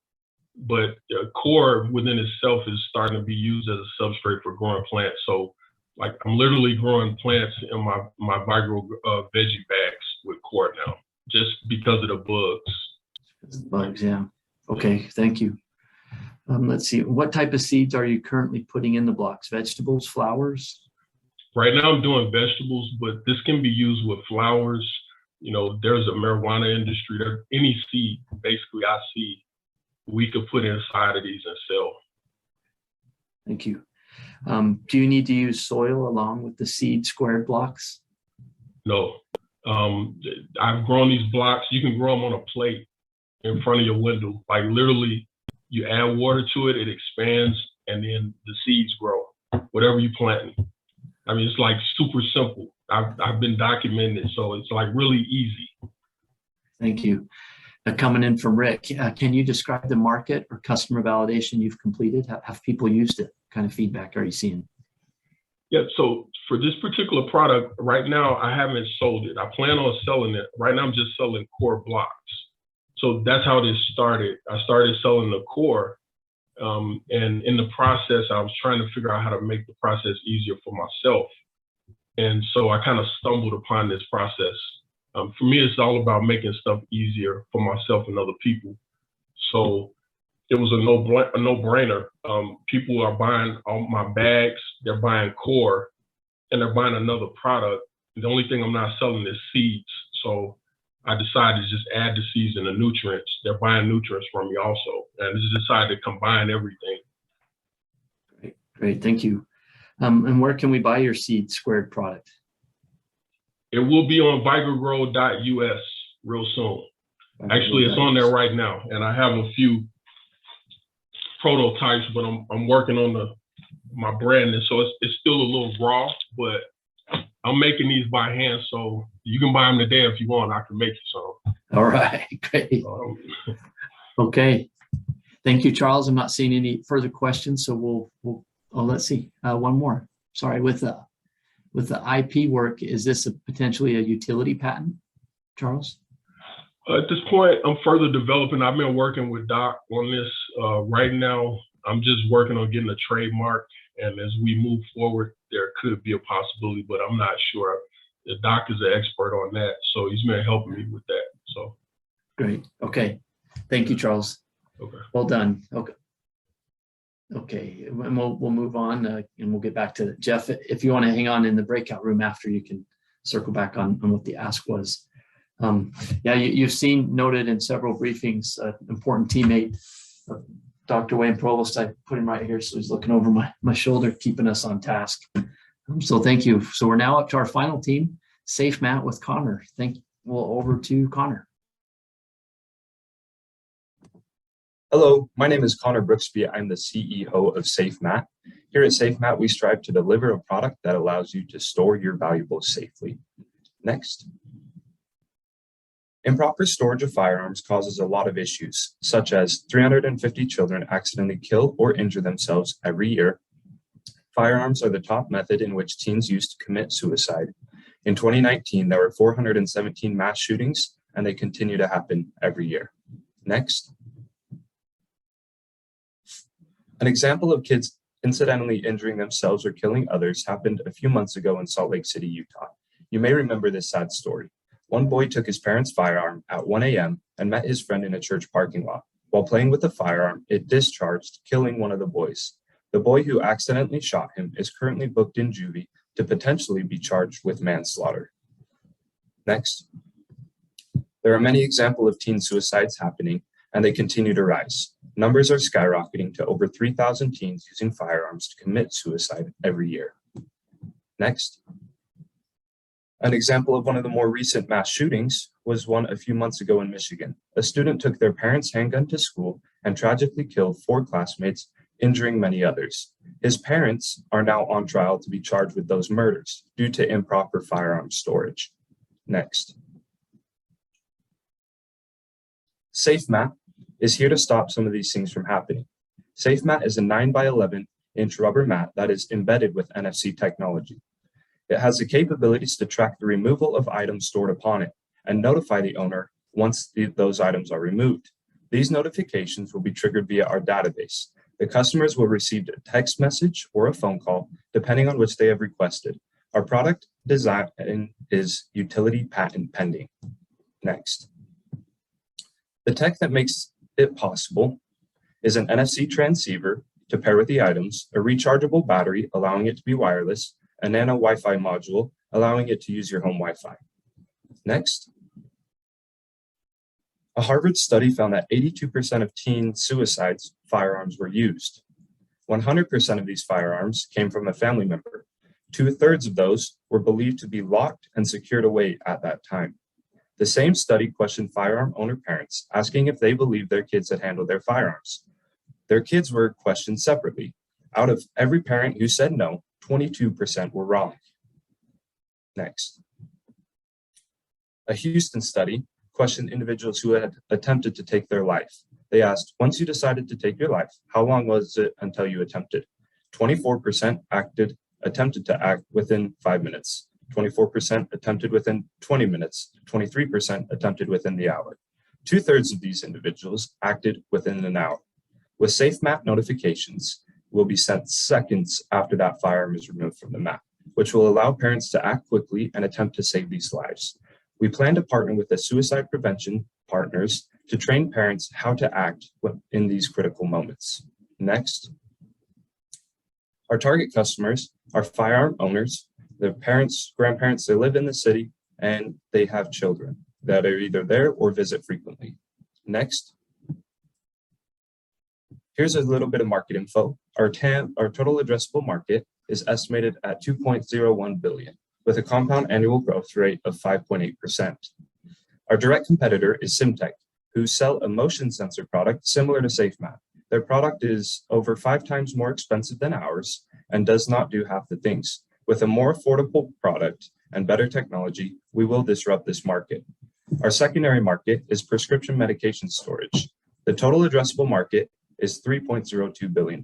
but core within itself is starting to be used as a substrate for growing plants. So like I'm literally growing plants in my Vigro veggie bags with core now, just because of the bugs. Bugs, yeah. Okay, thank you. Let's see, what type of seeds are you currently putting in the blocks? Vegetables, flowers? Right now I'm doing vegetables, but this can be used with flowers. You know, there's a marijuana industry there. Any seed, basically, I see we could put inside of these and sell. Thank you. Do you need to use soil along with the seed squared blocks? No. I've grown these blocks. You can grow them on a plate in front of your window. Like literally, you add water to it, it expands, and then the seeds grow. Whatever you plant. I mean, it's like super simple. I've been documenting it, so it's like really easy. Thank you. Coming in from Rick, can you describe the market or customer validation you've completed? Have people used it? What kind of feedback are you seeing? Yeah, so for this particular product, right now, I haven't sold it. I plan on selling it. Right now, I'm just selling core blocks. So that's how this started. I started selling the core. And in the process, I was trying to figure out how to make the process easier for myself. And so I kind of stumbled upon this process. For me, it's all about making stuff easier for myself and other people. So it was a no-brainer. People are buying all my bags, they're buying core, and they're buying another product. The only thing I'm not selling is seeds. So I decided to just add the seeds and the nutrients. They're buying nutrients from me also. And I just decided to combine everything. Great, thank you. And where can we buy your seed squared product? It will be on vigorgrow.us real soon. Actually, it's on there right now. And I have a few prototypes, but I'm working on my branding. So it's still a little raw, but I'm making these by hand. So you can buy them today if you want. I can make you some. All right, great. Okay. Thank you, Charles. I'm not seeing any further questions. So let's see. One more. Sorry, with the IP work, is this potentially a utility patent, Charles? At this point, I'm further developing. I've been working with Doc on this. Right now, I'm just working on getting a trademark. And as we move forward, there could be a possibility, but I'm not sure. The Doc is an expert on that, so he's been helping me with that. So great. Okay. Thank you, Charles. Okay. Well done. Okay. Okay. And we'll move on and we'll get back to Jeff. If you want to hang on in the breakout room after, you can circle back on what the ask was. Yeah, you've seen noted in several briefings, important teammate, Dr. Wayne Provost. I put him right here, so he's looking over my shoulder, keeping us on task. So thank you. So we're now up to our final team, Safe Mat with Connor. Well, over to Connor. Hello, my name is Connor Brooksby. I'm the CEO of Safe Mat. Here at Safe Mat, we strive to deliver a product that allows you to store your valuables safely. Next. Improper storage of firearms causes a lot of issues, such as 350 children accidentally kill or injure themselves every year. Firearms are the top method in which teens use to commit suicide. In 2019, there were 417 mass shootings, and they continue to happen every year. Next. An example of kids incidentally injuring themselves or killing others happened a few months ago in Salt Lake City, Utah. You may remember this sad story. One boy took his parents' firearm at 1 a.m. and met his friend in a church parking lot. While playing with the firearm, it discharged, killing one of the boys. The boy who accidentally shot him is currently booked in juvie to potentially be charged with manslaughter. Next. There are many examples of teen suicides happening, and they continue to rise. Numbers are skyrocketing to over 3,000 teens using firearms to commit suicide every year. Next. An example of one of the more recent mass shootings was one a few months ago in Michigan. A student took their parents' handgun to school and tragically killed 4 classmates, injuring many others. His parents are now on trial to be charged with those murders due to improper firearm storage. Next. Safe Mat is here to stop some of these things from happening. Safe Mat is a 9x11-inch rubber mat that is embedded with NFC technology. It has the capabilities to track the removal of items stored upon it and notify the owner once those items are removed. These notifications will be triggered via our database. The customers will receive a text message or a phone call, depending on which they have requested. Our product design is utility patent pending. Next. The tech that makes it possible is an NFC transceiver to pair with the items, a rechargeable battery allowing it to be wireless, a nano Wi-Fi module allowing it to use your home Wi-Fi. Next, a Harvard study found that 82% of teen suicides firearms were used. 100% of these firearms came from a family member. 2/3 of those were believed to be locked and secured away at that time. The same study questioned firearm owner parents, asking if they believed their kids had handled their firearms. Their kids were questioned separately. Out of every parent who said no, 22% were wrong. Next. A Houston study questioned individuals who had attempted to take their life. They asked, once you decided to take your life, how long was it until you attempted? 24% attempted to act within 5 minutes. 24% attempted within 20 minutes. 23% attempted within the hour. 2/3 of these individuals acted within an hour. With SafeMap notifications, will be sent seconds after that firearm is removed from the map, which will allow parents to act quickly and attempt to save these lives. We plan to partner with the suicide prevention partners to train parents how to act in these critical moments. Next, our target customers are firearm owners, their parents, grandparents, they live in the city, and they have children that are either there or visit frequently. Next, here's a little bit of market info. Our total addressable market is estimated at 2.01 billion, with a compound annual growth rate of 5.8%. Our direct competitor is Simtech, who sell a motion sensor product similar to SafeMap. Their product is over 5 times more expensive than ours and does not do half the things. With a more affordable product and better technology, we will disrupt this market. Our secondary market is prescription medication storage. The total addressable market is $3.02 billion.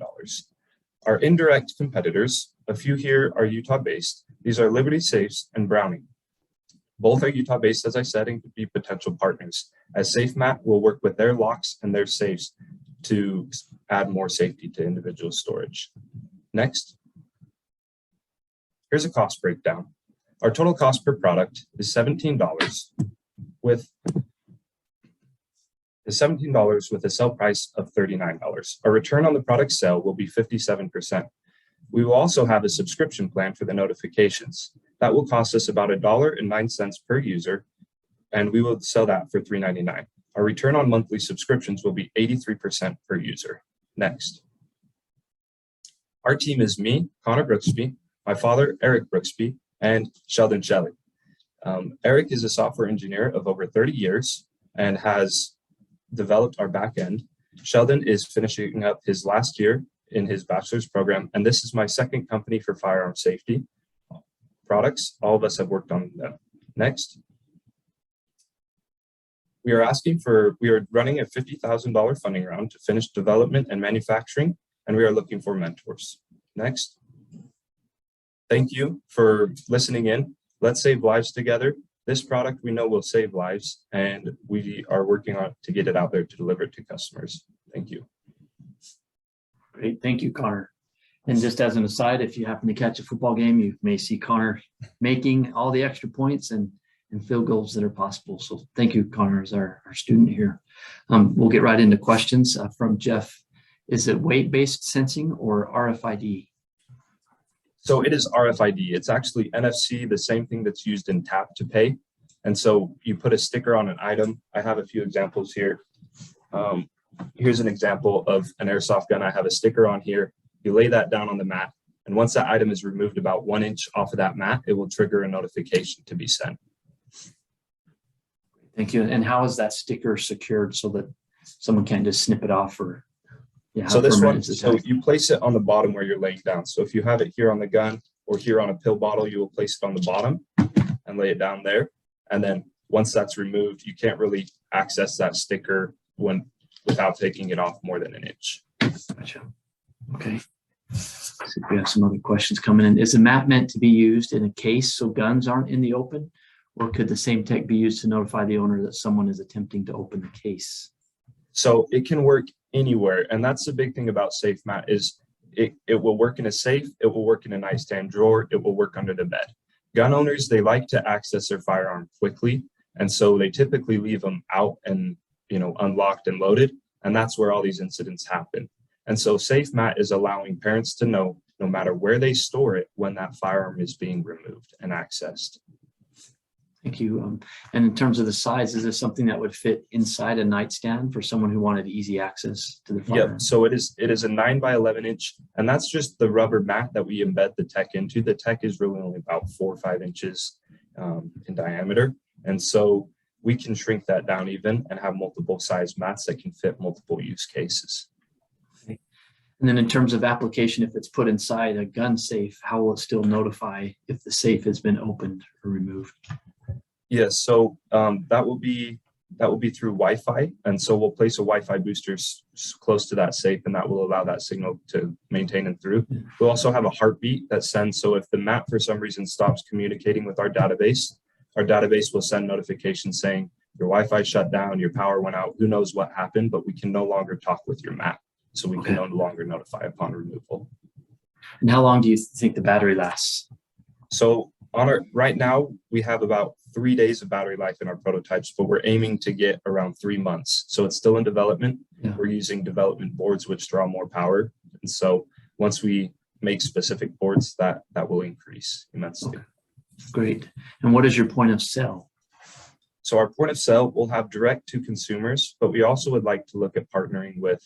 Our indirect competitors, a few here are Utah-based. These are Liberty Safes and Browning. Both are Utah-based, as I said, and could be potential partners, as SafeMap will work with their locks and their safes to add more safety to individual storage. Next. Here's a cost breakdown. Our total cost per product is $17 with a sell price of $39. Our return on the product sale will be 57%. We will also have a subscription plan for the notifications. That will cost us about $1.09 per user, and we will sell that for $3.99. Our return on monthly subscriptions will be 83% per user. Next. Our team is me, Connor Brooksby, my father, Eric Brooksby, and Sheldon Shelley. Eric is a software engineer of over 30 years and has developed our back end. Sheldon is finishing up his last year in his bachelor's program, and this is my second company for firearm safety products. All of us have worked on them. Next. We are running a $50,000 funding round to finish development and manufacturing, and we are looking for mentors. Next. Thank you for listening in. Let's save lives together. This product we know will save lives, and we are working on to get it out there to deliver it to customers. Thank you. Great, thank you, Connor. And just as an aside, if you happen to catch a football game, you may see Connor making all the extra points and field goals that are possible. So thank you, Connor, as our student here. We'll get right into questions from Jeff. Is it weight-based sensing or RFID? So it is RFID. It's actually NFC, the same thing that's used in tap to pay. And so you put a sticker on an item. I have a few examples here. Here's an example of an airsoft gun. I have a sticker on here. You lay that down on the mat. And once that item is removed about 1 inch off of that mat, it will trigger a notification to be sent. Thank you. And how is that sticker secured so that someone can't just snip it off or? Yeah, so this one, so you place it on the bottom where you're laying down. So if you have it here on the gun or here on a pill bottle, you will place it on the bottom and lay it down there. And then once that's removed, you can't really access that sticker without taking it off more than 1 inch. Gotcha. Okay. Let's see if we have some other questions coming in. Is the map meant to be used in a case so guns aren't in the open? Or could the same tech be used to notify the owner that someone is attempting to open the case? So it can work anywhere. And that's the big thing about SafeMap is it will work in a safe, it will work in a nightstand drawer, it will work under the bed. Gun owners, they like to access their firearm quickly. And so they typically leave them out and unlocked and loaded. And that's where all these incidents happen. And so SafeMat is allowing parents to know, no matter where they store it, when that firearm is being removed and accessed. Thank you. And in terms of the size, is this something that would fit inside a nightstand for someone who wanted easy access to the firearm? Yep. So it is a 9 by 11 inch, and that's just the rubber mat that we embed the tech into. The tech is really only about 4 or 5 inches in diameter. And so we can shrink that down even and have multiple size mats that can fit multiple use cases. Okay. And then in terms of application, if it's put inside a gun safe, how will it still notify if the safe has been opened or removed? Yes, so that will be through Wi-Fi, and so we'll place a Wi-Fi booster close to that safe, and that will allow that signal to maintain and through. We'll also have a heartbeat that sends, so if the mat for some reason stops communicating with our database will send notifications saying your Wi-Fi shut down, your power went out, who knows what happened, but we can no longer talk with your mat, so we can no longer notify upon removal. And how long do you think the battery lasts? So right now, we have about 3 days of battery life in our prototypes, but we're aiming to get around 3 months. So it's still in development. Yeah. We're using development boards which draw more power. And so once we make specific boards, that will increase immensely. Okay. Great. And what is your point of sale? So our point of sale will have direct to consumers, but we also would like to look at partnering with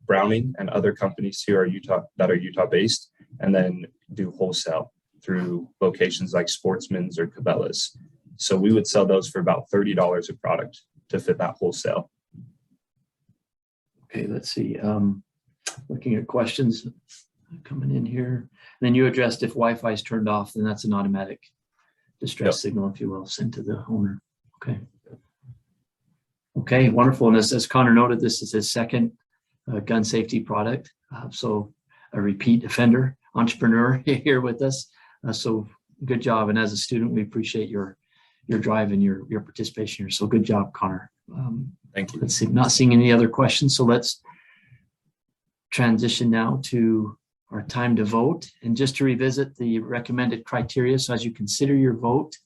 Browning and other companies here that are Utah based, and then do wholesale through locations like Sportsman's or Cabela's. So we would sell those for about $30 a product to fit that wholesale. Okay, let's see. Looking at questions coming in here. And then you addressed if Wi-Fi is turned off, then that's an automatic distress signal, if you will, sent to the owner. Okay. Okay, wonderful. And as Connor noted, this is his second gun safety product. So a repeat offender entrepreneur here with us. So good job. And as a student, we appreciate your drive and your participation here. So good job, Connor. Thank you. Let's see, not seeing any other questions. So let's transition now to our time to vote. And just to revisit the recommended criteria. So as you consider your vote,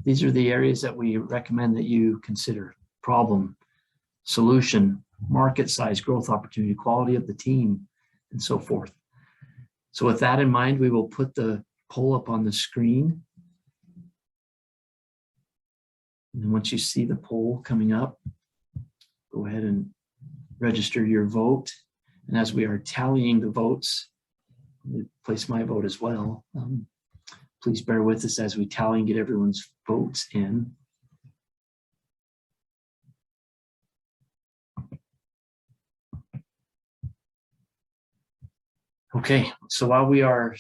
these are the areas that we recommend that you consider: problem, solution, market size, growth opportunity, quality of the team, and so forth. So with that in mind, we will put the poll up on the screen. And then once you see the poll coming up, go ahead and register your vote. And as we are tallying the votes, let me place my vote as well. Please bear with us as we tally and get everyone's votes in. Okay, so while we are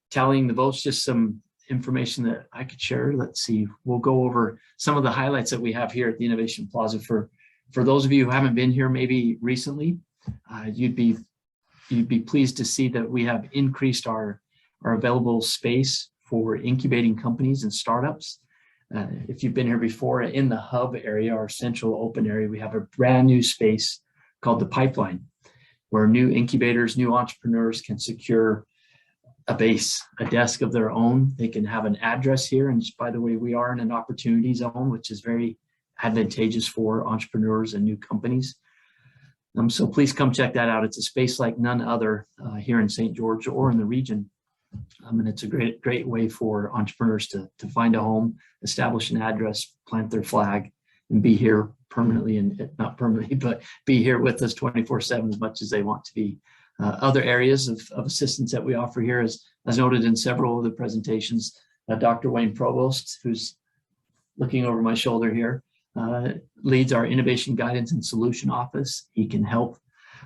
tallying the votes, just some information that I could share. Let's see, we'll go over some of the highlights that we have here at the Innovation Plaza. For those of you who haven't been here maybe recently, you'd be pleased to see that we have increased our available space for incubating companies and startups. If you've been here before, in the hub area, our central open area, we have a brand new space called the Pipeline, where new incubators, new entrepreneurs can secure a base, a desk of their own. They can have an address here. And by the way, we are in an opportunity zone, which is very advantageous for entrepreneurs and new companies. So please come check that out. It's a space like none other here in St. George or in the region. And it's a great way for entrepreneurs to find a home, establish an address, plant their flag, and be here permanently, and not permanently, but be here with us 24/7 as much as they want to be. Other areas of assistance that we offer here, as noted in several of the presentations, Dr. Wayne Provost, who's looking over my shoulder here, leads our Innovation Guidance and Solution Office. He can help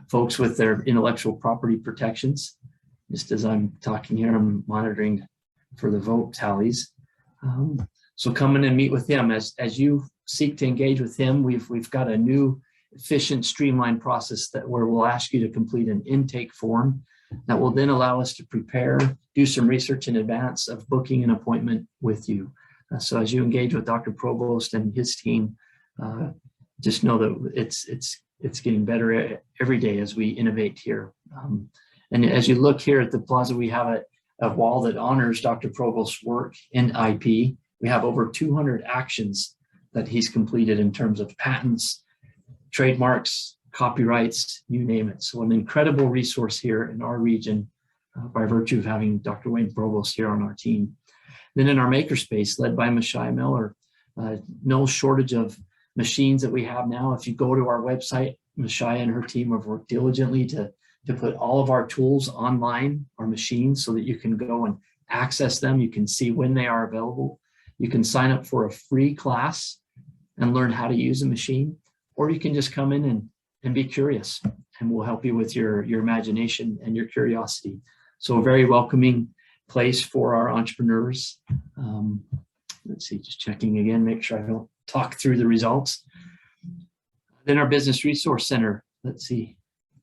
folks with their intellectual property protections. Just as I'm talking here, I'm monitoring for the vote tallies. So come in and meet with him. As you seek to engage with him, we've got a new efficient, streamlined process where we'll ask you to complete an intake form that will then allow us to prepare, do some research in advance of booking an appointment with you. So as you engage with Dr. Provost and his team, just know that it's getting better every day as we innovate here. And as you look here at the plaza, we have a wall that honors Dr. Provost's work in IP. We have over 200 actions that he's completed in terms of patents, trademarks, copyrights, you name it. So an incredible resource here in our region by virtue of having Dr. Wayne Provost here on our team. Then in our makerspace, led by Mashai Miller, no shortage of machines that we have now. If you go to our website, Mashai and her team have worked diligently to put all of our tools online, our machines, so that you can go and access them. You can see when they are available. You can sign up for a free class and learn how to use a machine, or you can just come in and be curious, and we'll help you with your imagination and your curiosity. So a very welcoming place for our entrepreneurs. Let's see, just checking again, make sure I don't talk through the results. Then our Business Resource Center. Let's see,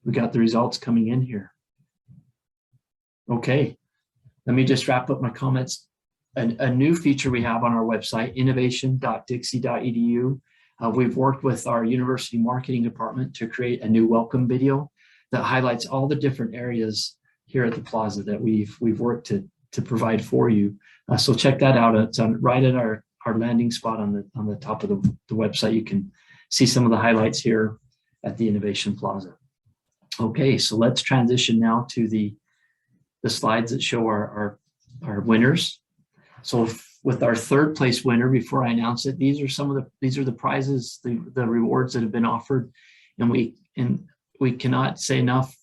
we got the results coming in here. Okay, let me just wrap up my comments. A new feature we have on our website, innovation.dixie.edu. We've worked with our university marketing department to create a new welcome video that highlights all the different areas here at the plaza that we've worked to provide for you. So check that out. It's right at our landing spot on the top of the website. You can see some of the highlights here at the Innovation Plaza. Okay, so let's transition now to the slides that show our winners. So with our third place winner, before I announce it, these are the prizes, the rewards that have been offered, and we cannot say enough,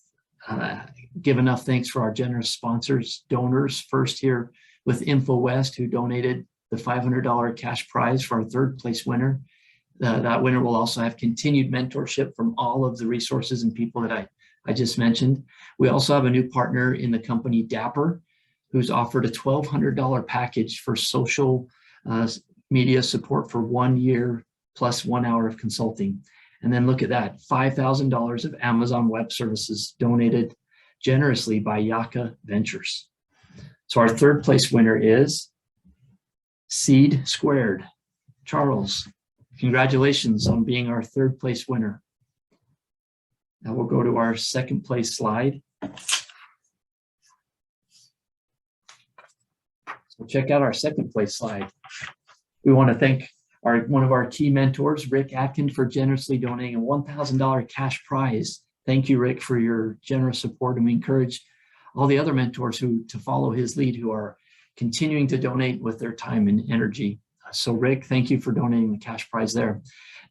give enough thanks for our generous sponsors, donors. First here with InfoWest, who donated the $500 cash prize for our third place winner. That winner will also have continued mentorship from all of the resources and people that I just mentioned. We also have a new partner in the company, Dapper, who's offered a $1,200 package for social media support for 1 year plus 1 hour of consulting. And then look at that, $5,000 of Amazon Web Services donated generously by Yaka Ventures. So our third place winner is Seed Squared. Charles, congratulations on being our third place winner. Now we'll go to our second place slide. So check out our second place slide. We want to thank one of our key mentors, Rick Atkin, for generously donating a $1,000 cash prize. Thank you, Rick, for your generous support, and we encourage all the other mentors to follow his lead, who are continuing to donate with their time and energy. So Rick, thank you for donating the cash prize there.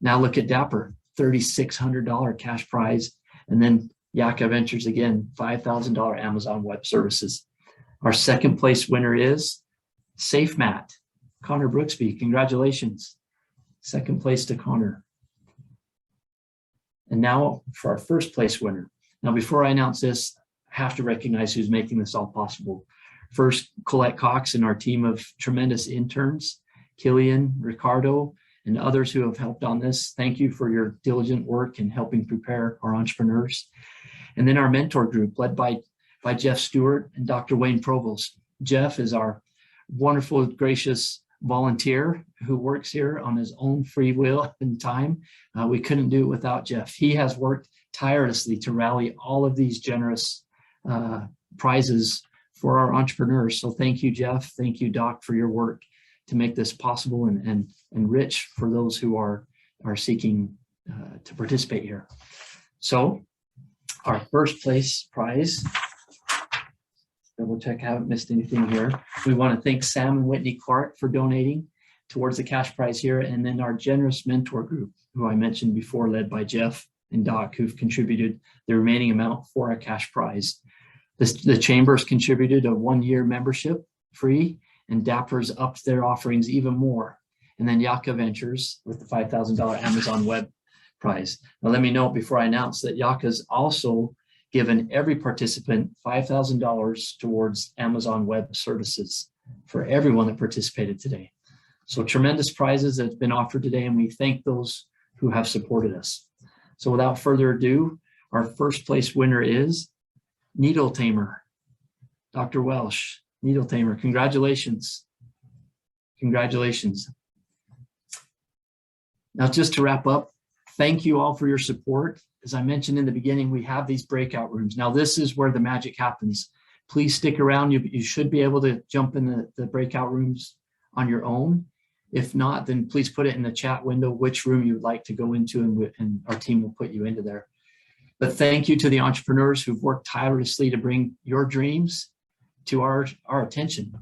Now look at Dapper, $3,600 cash prize, and then Yaka Ventures again, $5,000 Amazon Web Services. Our second place winner is SafeMat, Connor Brooksby. Congratulations. Second place to Connor. And now for our first place winner. Now, before I announce this, I have to recognize who's making this all possible. First, Colette Cox and our team of tremendous interns, Killian, Ricardo, and others who have helped on this. Thank you for your diligent work in helping prepare our entrepreneurs. And then our mentor group, led by Jeff Stewart and Dr. Wayne Provost. Jeff is our wonderful, gracious volunteer who works here on his own free will and time. We couldn't do it without Jeff. He has worked tirelessly to rally all of these generous prizes for our entrepreneurs. So thank you, Jeff. Thank you, Doc, for your work to make this possible and rich for those who are seeking to participate here. So our first place prize, double check, haven't missed anything here. We want to thank Sam and Whitney Clark for donating towards the cash prize here. And then our generous mentor group, who I mentioned before, led by Jeff and Doc, who've contributed the remaining amount for our cash prize. The Chambers contributed a 1-year membership free, and Dapper's upped their offerings even more. And then Yaka Ventures with the $5,000 Amazon Web prize. Now let me note before I announce that Yaka's also given every participant $5,000 towards Amazon Web Services for everyone that participated today. So tremendous prizes that have been offered today, and we thank those who have supported us. So without further ado, our first place winner is Needle Tamer, Dr. Welsh. Needle Tamer, congratulations. Congratulations. Now, just to wrap up, thank you all for your support. As I mentioned in the beginning, we have these breakout rooms. Now, this is where the magic happens. Please stick around. You should be able to jump in the breakout rooms on your own. If not, then please put it in the chat window, which room you'd like to go into, and our team will put you into there. But thank you to the entrepreneurs who've worked tirelessly to bring your dreams to our attention.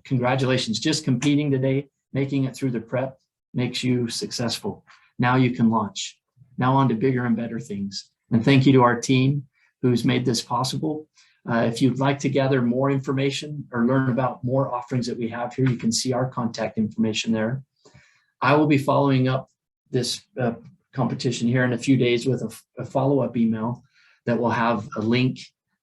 Congratulations, just competing today, making it through the prep makes you successful. Now you can launch. Now on to bigger and better things. And thank you to our team who's made this possible. If you'd like to gather more information or learn about more offerings that we have here, you can see our contact information there. I will be following up this competition here in a few days with a follow-up email that will have a link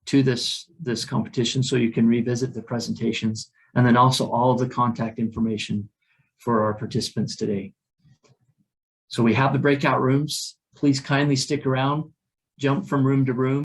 to this competition so you can revisit the presentations, and then also all of the contact information for our participants today. So we have the breakout rooms. Please kindly stick around, jump from room to room.